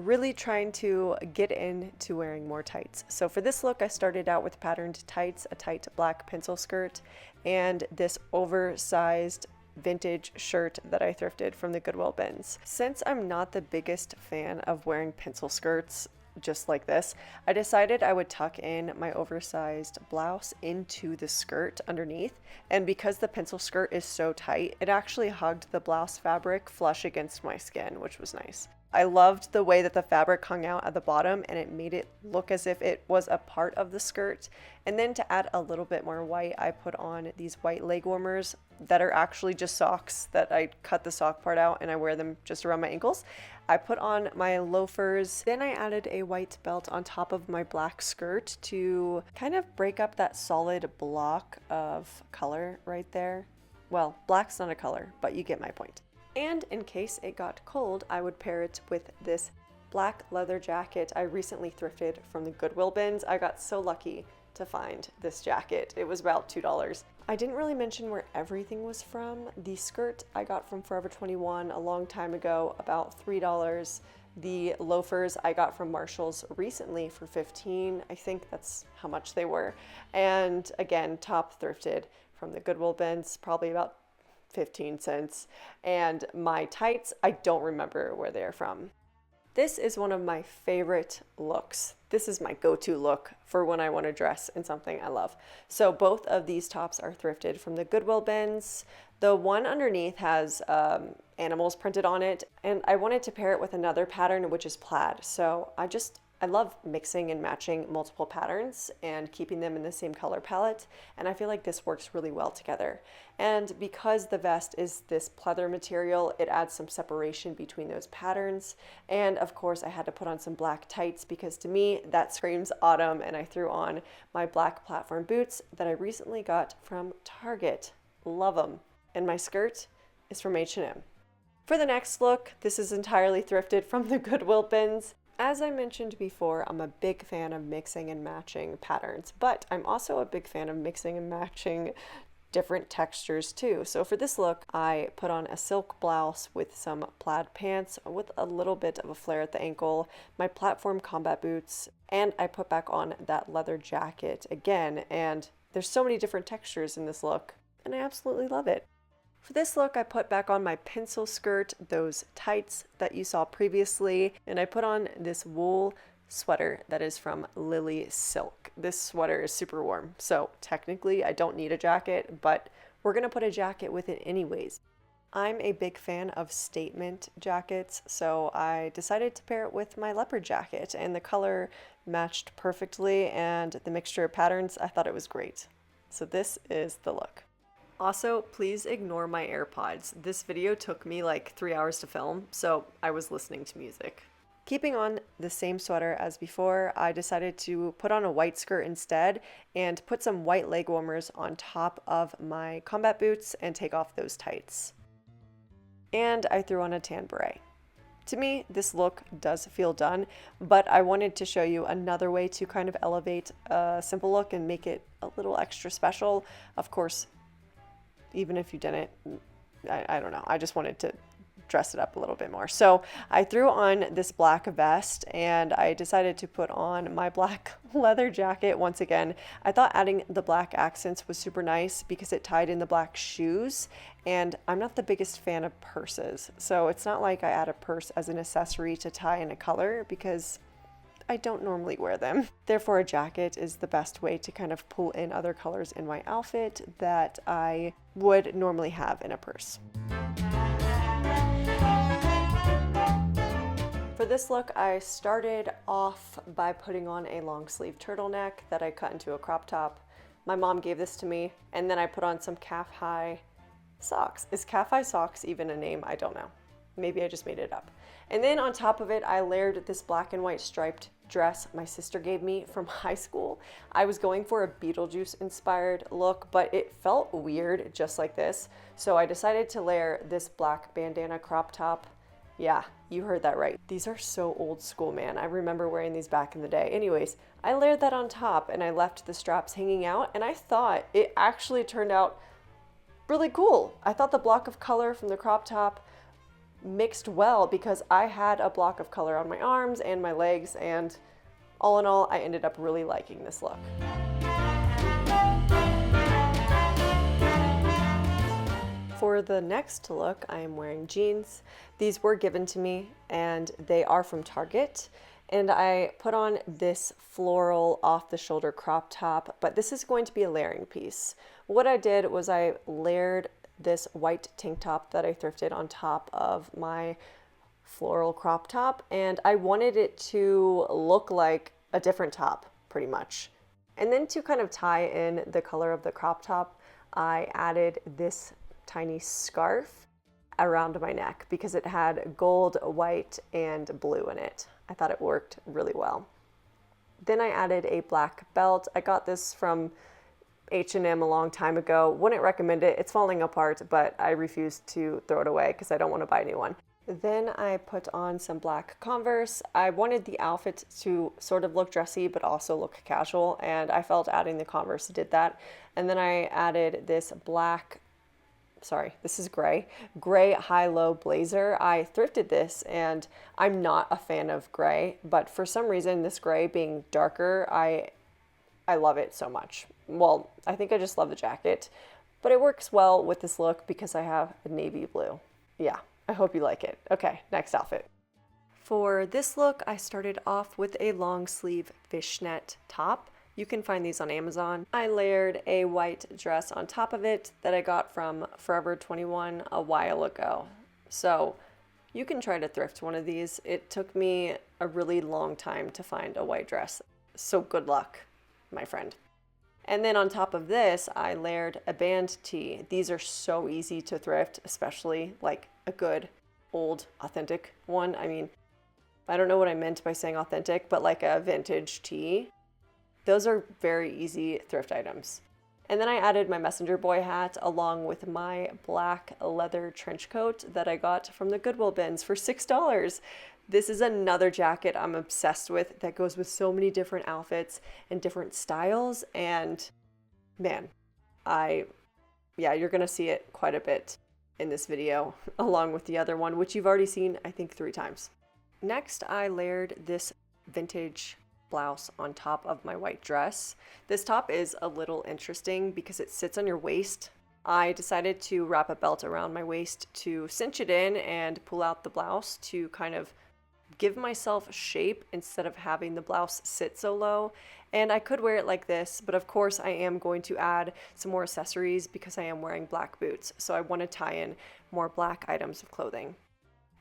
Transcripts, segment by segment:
really trying to get into wearing more tights. So for this look, I started out with patterned tights, a tight black pencil skirt, and this oversized vintage shirt that I thrifted from the Goodwill bins. Since I'm not the biggest fan of wearing pencil skirts just like this, I decided I would tuck in my oversized blouse into the skirt underneath, and because the pencil skirt is so tight, it actually hugged the blouse fabric flush against my skin, which was nice. I loved the way that the fabric hung out at the bottom and it made it look as if it was a part of the skirt. And then to add a little bit more white, I put on these white leg warmers that are actually just socks that I cut the sock part out and I wear them just around my ankles. I put on my loafers, then I added a white belt on top of my black skirt to kind of break up that solid block of color right there. Well, black's not a color, but you get my point. And in case it got cold, I would pair it with this black leather jacket I recently thrifted from the Goodwill bins. I got so lucky to find this jacket. It was about $2. I didn't really mention where everything was from. The skirt I got from Forever 21 a long time ago, about $3. The loafers I got from Marshall's recently for $15. I think that's how much they were. And again, top thrifted from the Goodwill bins, probably about 15 cents. And my tights, I don't remember where they're from. This is one of my favorite looks. This is my go-to look for when I want to dress in something I love. So both of these tops are thrifted from the Goodwill bins. The one underneath has animals printed on it, and I wanted to pair it with another pattern, which is plaid. So I love mixing and matching multiple patterns and keeping them in the same color palette, and I feel like this works really well together. And because the vest is this pleather material, it adds some separation between those patterns. And of course I had to put on some black tights because to me that screams autumn, and I threw on my black platform boots that I recently got from Target. Love them. And my skirt is from H&M. For the next look, this is entirely thrifted from the Goodwill bins. As I mentioned before, I'm a big fan of mixing and matching patterns, but I'm also a big fan of mixing and matching different textures too. So for this look, I put on a silk blouse with some plaid pants with a little bit of a flare at the ankle, my platform combat boots, and I put back on that leather jacket again. And there's so many different textures in this look, and I absolutely love it. For this look, I put back on my pencil skirt, those tights that you saw previously, and I put on this wool sweater that is from Lily Silk. This sweater is super warm, so technically I don't need a jacket, but we're gonna put a jacket with it anyways. I'm a big fan of statement jackets, so I decided to pair it with my leopard jacket, and the color matched perfectly, and the mixture of patterns, I thought it was great. So this is the look. Also, please ignore my AirPods. This video took me like 3 hours to film, so I was listening to music. Keeping on the same sweater as before, I decided to put on a white skirt instead and put some white leg warmers on top of my combat boots and take off those tights. And I threw on a tan beret. To me, this look does feel done, but I wanted to show you another way to kind of elevate a simple look and make it a little extra special. Of course, even if you didn't, I don't know, I just wanted to dress it up a little bit more. So I threw on this black vest and I decided to put on my black leather jacket once again. I thought adding the black accents was super nice because it tied in the black shoes, and I'm not the biggest fan of purses. So it's not like I add a purse as an accessory to tie in a color because I don't normally wear them. Therefore, a jacket is the best way to kind of pull in other colors in my outfit that I would normally have in a purse. For this look, I started off by putting on a long sleeve turtleneck that I cut into a crop top. My mom gave this to me, and then I put on some calf-high socks. Is calf-high socks even a name? I don't know. Maybe I just made it up. And then on top of it, I layered this black and white striped dress my sister gave me from high school. I was going for a Beetlejuice inspired look, but it felt weird just like this. So I decided to layer this black bandana crop top. Yeah, you heard that right. These are so old school, man. I remember wearing these back in the day. Anyways, I layered that on top and I left the straps hanging out, and I thought it actually turned out really cool. I thought the block of color from the crop top mixed well because I had a block of color on my arms and my legs, and all in all, I ended up really liking this look. For the next look, I am wearing jeans. These were given to me and they are from Target. And I put on this floral off-the-shoulder crop top, but this is going to be a layering piece. What I did was I layered this white tank top that I thrifted on top of my floral crop top, and I wanted it to look like a different top, pretty much. And then to kind of tie in the color of the crop top, I added this tiny scarf around my neck because it had gold, white, and blue in it. I thought it worked really well. Then I added a black belt. I got this from H&M a long time ago. Wouldn't recommend it. It's falling apart, but I refuse to throw it away because I don't want to buy a new one. Then I put on some black Converse. I wanted the outfit to sort of look dressy but also look casual, and I felt adding the Converse did that. And then I added this this is gray high-low blazer. I thrifted this, and I'm not a fan of gray, but for some reason this gray being darker, I love it so much. Well, I think I just love the jacket, but it works well with this look because I have a navy blue. Yeah, I hope you like it. Okay, next outfit. For this look, I started off with a long sleeve fishnet top. You can find these on Amazon. I layered a white dress on top of it that I got from Forever 21 a while ago. So you can try to thrift one of these. It took me a really long time to find a white dress. So good luck, my friend. And then on top of this, I layered a band tee. These are so easy to thrift, especially like a good old authentic one. I mean, I don't know what I meant by saying authentic, but like a vintage tee. Those are very easy thrift items. And then I added my messenger boy hat along with my black leather trench coat that I got from the Goodwill bins for $6. This is another jacket I'm obsessed with that goes with so many different outfits and different styles. And man, you're gonna see it quite a bit in this video along with the other one, which you've already seen, I think 3 times. Next, I layered this vintage blouse on top of my white dress. This top is a little interesting because it sits on your waist. I decided to wrap a belt around my waist to cinch it in and pull out the blouse to kind of give myself shape instead of having the blouse sit so low. And I could wear it like this, but of course I am going to add some more accessories because I am wearing black boots. So I want to tie in more black items of clothing.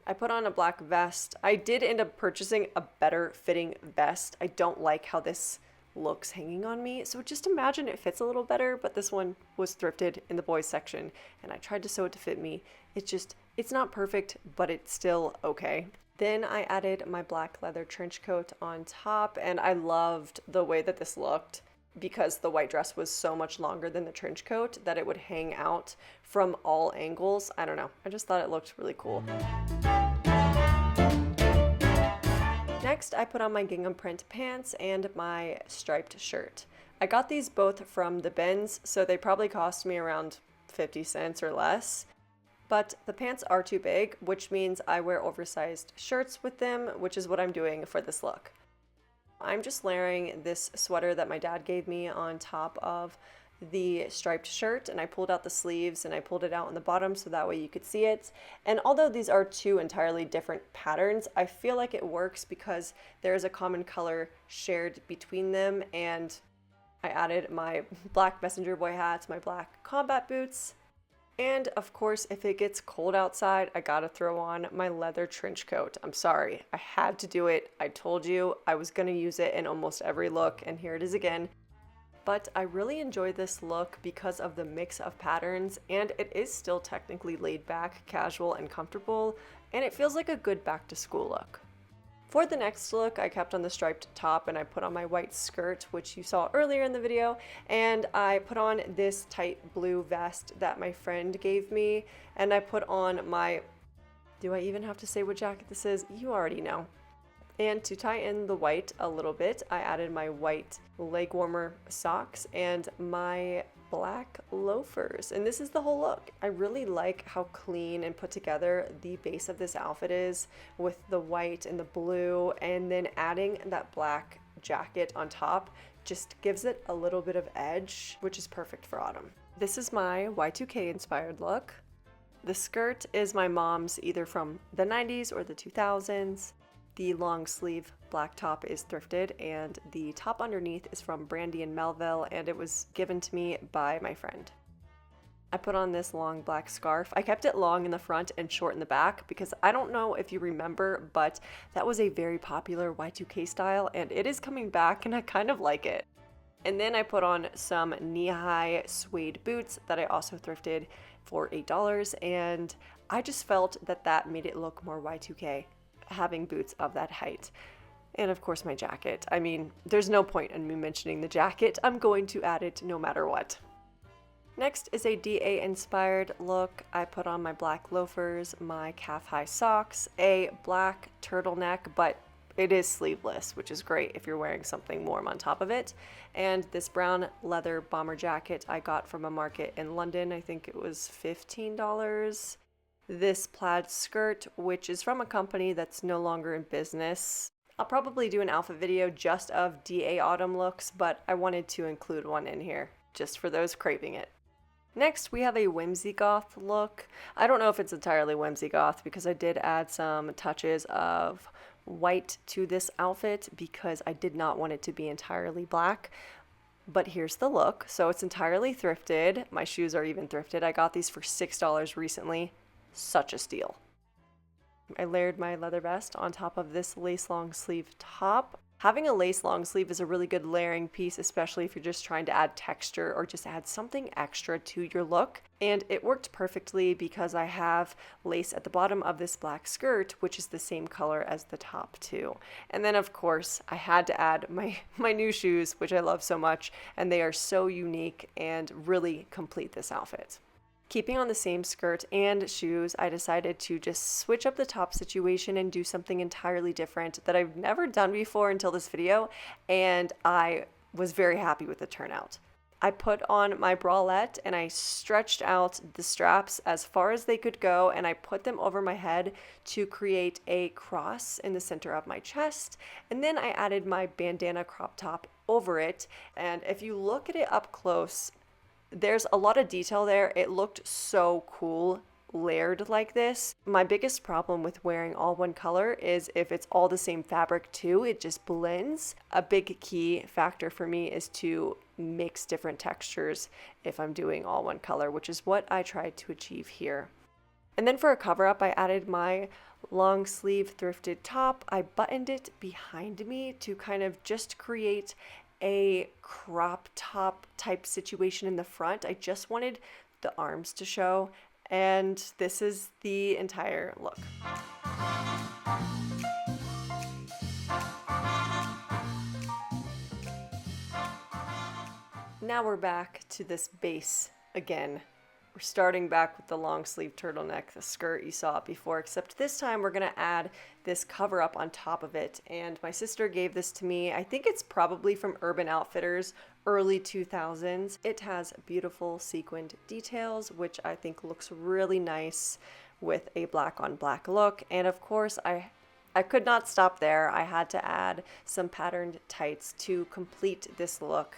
I put on a black vest. I did end up purchasing a better fitting vest. I don't like how this looks hanging on me, so just imagine it fits a little better, but this one was thrifted in the boys section, and I tried to sew it to fit me. It's not perfect, but it's still okay. Then I added my black leather trench coat on top, and I loved the way that this looked because the white dress was so much longer than the trench coat that it would hang out from all angles. I don't know. I just thought it looked really cool. Next, I put on my gingham print pants and my striped shirt. I got these both from the bins, so they probably cost me around 50 cents or less. But the pants are too big, which means I wear oversized shirts with them, which is what I'm doing for this look. I'm just layering this sweater that my dad gave me on top of the striped shirt, and I pulled out the sleeves and I pulled it out on the bottom so that way you could see it. And although these are 2 entirely different patterns, I feel like it works because there is a common color shared between them. And I added my black messenger boy hat, my black combat boots, and of course, if it gets cold outside, I gotta throw on my leather trench coat. I'm sorry, I had to do it. I told you I was gonna use it in almost every look, and here it is again. But I really enjoy this look because of the mix of patterns, and it is still technically laid back, casual, and comfortable, and it feels like a good back to school look. For the next look, I kept on the striped top and I put on my white skirt, which you saw earlier in the video, and I put on this tight blue vest that my friend gave me, and I put on my, do I even have to say what jacket this is? You already know. And to tie in the white a little bit, I added my white leg warmer socks and my black loafers. And this is the whole look. I really like how clean and put together the base of this outfit is with the white and the blue, and then adding that black jacket on top just gives it a little bit of edge, which is perfect for autumn. This is my Y2K inspired look. The skirt is my mom's, either from the 90s or the 2000s. The long sleeve black top is thrifted, and the top underneath is from Brandy and Melville, and it was given to me by my friend. I put on this long black scarf. I kept it long in the front and short in the back because I don't know if you remember, but that was a very popular Y2K style, and it is coming back and I kind of like it. And then I put on some knee-high suede boots that I also thrifted for $8, and I just felt that that made it look more Y2K, having boots of that height. And of course my jacket. I mean, there's no point in me mentioning the jacket. I'm going to add it no matter what. Next is a DA inspired look. I put on my black loafers, my calf-high socks, a black turtleneck, but it is sleeveless, which is great if you're wearing something warm on top of it. And this brown leather bomber jacket I got from a market in London. I think it was $15. This plaid skirt, which is from a company that's no longer in business. I'll probably do an outfit video just of DA autumn looks, but I wanted to include one in here, just for those craving it. Next, we have a Whimsy goth look. I don't know if it's entirely Whimsy goth because I did add some touches of white to this outfit because I did not want it to be entirely black. But here's the look. So it's entirely thrifted. My shoes are even thrifted. I got these for $6 recently. Such a steal. I layered my leather vest on top of this lace long sleeve top. Having a lace long sleeve is a really good layering piece, especially if you're just trying to add texture or just add something extra to your look. And it worked perfectly because I have lace at the bottom of this black skirt, which is the same color as the top too. And then of course I had to add my new shoes, which I love so much, and they are so unique and really complete this outfit. Keeping on the same skirt and shoes, I decided to just switch up the top situation and do something entirely different that I've never done before until this video, and I was very happy with the turnout. I put on my bralette and I stretched out the straps as far as they could go, and I put them over my head to create a cross in the center of my chest, and then I added my bandana crop top over it. And if you look at it up close, there's a lot of detail there. It looked so cool layered like this. My biggest problem with wearing all one color is if it's all the same fabric too, it just blends. A big key factor for me is to mix different textures if I'm doing all one color, which is what I tried to achieve here. And then for a cover up, I added my long sleeve thrifted top. I buttoned it behind me to kind of just create a crop top type situation in the front. I just wanted the arms to show, and this is the entire look. Now we're back to this base again. We're starting back with the long sleeve turtleneck, the skirt you saw before, except this time we're gonna add this cover up on top of it. And my sister gave this to me. I think it's probably from Urban Outfitters, early 2000s. It has beautiful sequined details, which I think looks really nice with a black on black look. And of course, I could not stop there. I had to add some patterned tights to complete this look.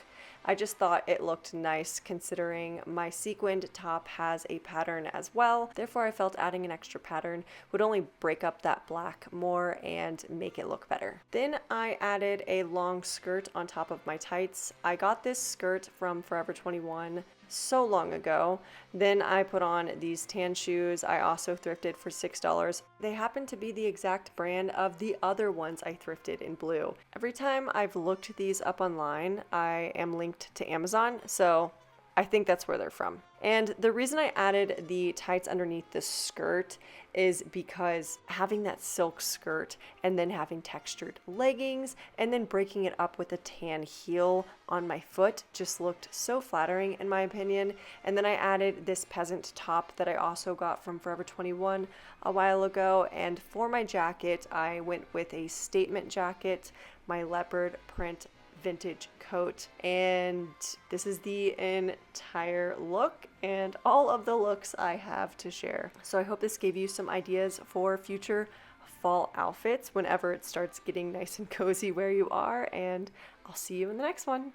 I just thought it looked nice considering my sequined top has a pattern as well. Therefore, I felt adding an extra pattern would only break up that black more and make it look better. Then I added a long skirt on top of my tights. I got this skirt from Forever 21 so long ago. Then I put on these tan shoes I also thrifted for $6. They happen to be the exact brand of the other ones I thrifted in blue. Every time I've looked these up online, I am linked to Amazon, so I think that's where they're from. And the reason I added the tights underneath the skirt is because having that silk skirt and then having textured leggings and then breaking it up with a tan heel on my foot just looked so flattering in my opinion. And then I added this peasant top that I also got from Forever 21 a while ago. And for my jacket, I went with a statement jacket, my leopard print vintage coat, and this is the entire look and all of the looks I have to share. So I hope this gave you some ideas for future fall outfits whenever it starts getting nice and cozy where you are, and I'll see you in the next one.